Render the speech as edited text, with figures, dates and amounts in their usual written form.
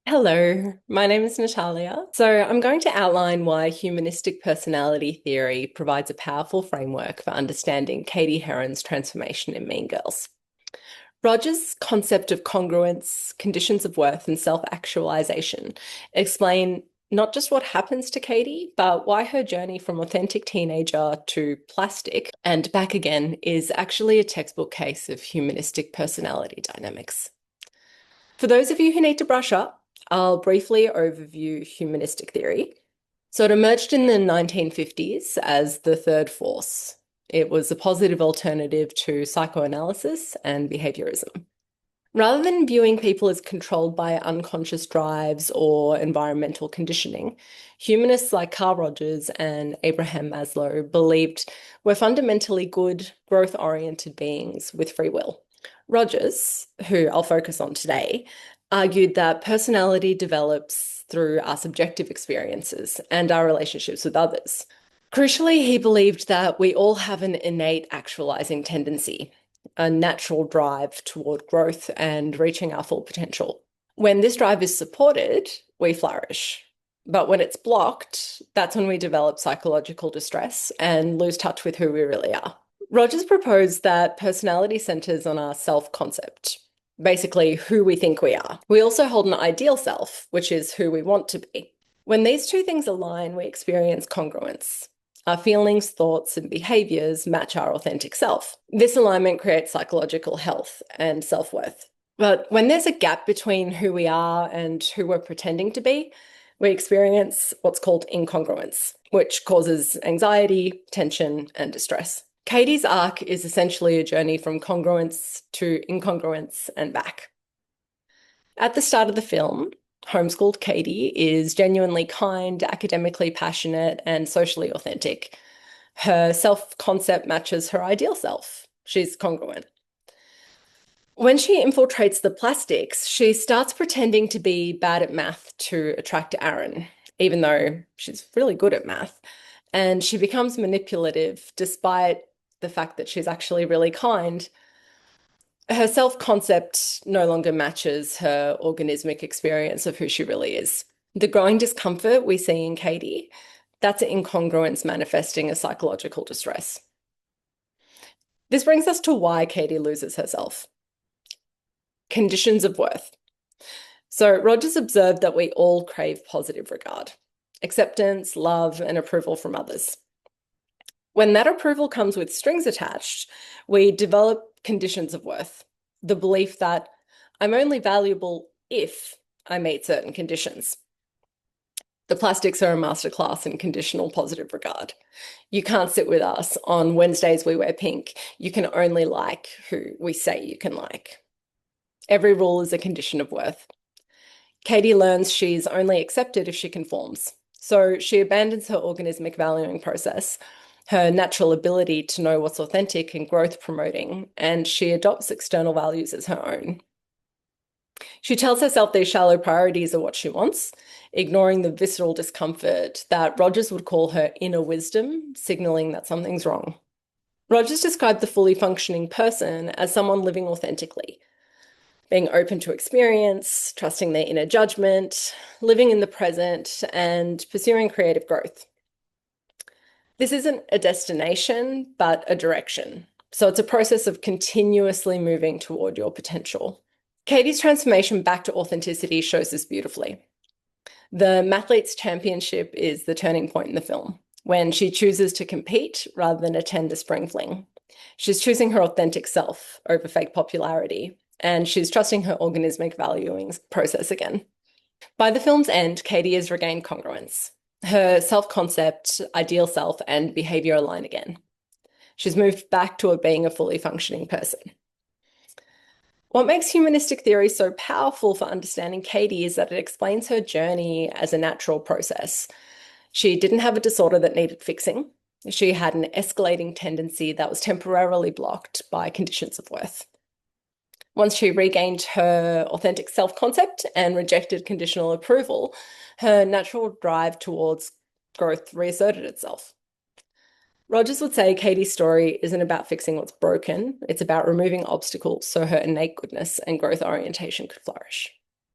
Hello, my name is Natalia. So, I'm going to outline why humanistic personality theory provides a powerful framework for understanding Cady Heron's transformation in Mean Girls. Roger's concept of congruence, conditions of worth, and self-actualization explain not just what happens to Cady, but why her journey from authentic teenager to plastic and back again is actually a textbook case of humanistic personality dynamics. For those of you who need to brush up, I'll briefly overview humanistic theory. So it emerged in the 1950s as the third force. It was a positive alternative to psychoanalysis and behaviorism. Rather than viewing people as controlled by unconscious drives or environmental conditioning, humanists like Carl Rogers and Abraham Maslow believed we're fundamentally good, growth-oriented beings with free will. Rogers, who I'll focus on today, argued that personality develops through our subjective experiences and our relationships with others. Crucially, he believed that we all have an innate actualizing tendency, a natural drive toward growth and reaching our full potential. When this drive is supported, we flourish. But when it's blocked, that's when we develop psychological distress and lose touch with who we really are. Rogers proposed that personality centers on our self-concept, basically who we think we are. We also hold an ideal self, which is who we want to be. When these two things align, we experience congruence. Our feelings, thoughts, and behaviors match our authentic self. This alignment creates psychological health and self-worth. But when there's a gap between who we are and who we're pretending to be, we experience what's called incongruence, which causes anxiety, tension, and distress. Cady's arc is essentially a journey from congruence to incongruence and back. At the start of the film, homeschooled Cady is genuinely kind, academically passionate, and socially authentic. Her self-concept matches her ideal self. She's congruent. When she infiltrates the plastics, she starts pretending to be bad at math to attract Aaron, even though she's really good at math. And she becomes manipulative despite the fact that she's actually really kind. Her self-concept no longer matches her organismic experience of who she really is. The growing discomfort we see in Cady, that's an incongruence manifesting as psychological distress. This brings us to why Cady loses herself. Conditions of worth. So Rogers observed that we all crave positive regard, acceptance, love, and approval from others. When that approval comes with strings attached, we develop conditions of worth, the belief that I'm only valuable if I meet certain conditions. The plastics are a masterclass in conditional positive regard. You can't sit with us on Wednesdays we wear pink. You can only like who we say you can like. Every rule is a condition of worth. Cady learns she's only accepted if she conforms. So she abandons her organismic valuing process, her natural ability to know what's authentic and growth promoting, and she adopts external values as her own. She tells herself these shallow priorities are what she wants, ignoring the visceral discomfort that Rogers would call her inner wisdom, signaling that something's wrong. Rogers described the fully functioning person as someone living authentically, being open to experience, trusting their inner judgment, living in the present, and pursuing creative growth. This isn't a destination, but a direction. So it's a process of continuously moving toward your potential. Cady's transformation back to authenticity shows this beautifully. The Mathletes Championship is the turning point in the film, when she chooses to compete rather than attend a spring fling. She's choosing her authentic self over fake popularity, and she's trusting her organismic valuing process again. By the film's end, Cady has regained congruence. Her self-concept, ideal self, and behavior align again. She's moved back to being a fully functioning person. What makes humanistic theory so powerful for understanding Cady is that it explains her journey as a natural process. She didn't have a disorder that needed fixing. She had an escalating tendency that was temporarily blocked by conditions of worth. Once she regained her authentic self-concept and rejected conditional approval, her natural drive towards growth reasserted itself. Rogers would say Cady's story isn't about fixing what's broken, it's about removing obstacles so her innate goodness and growth orientation could flourish.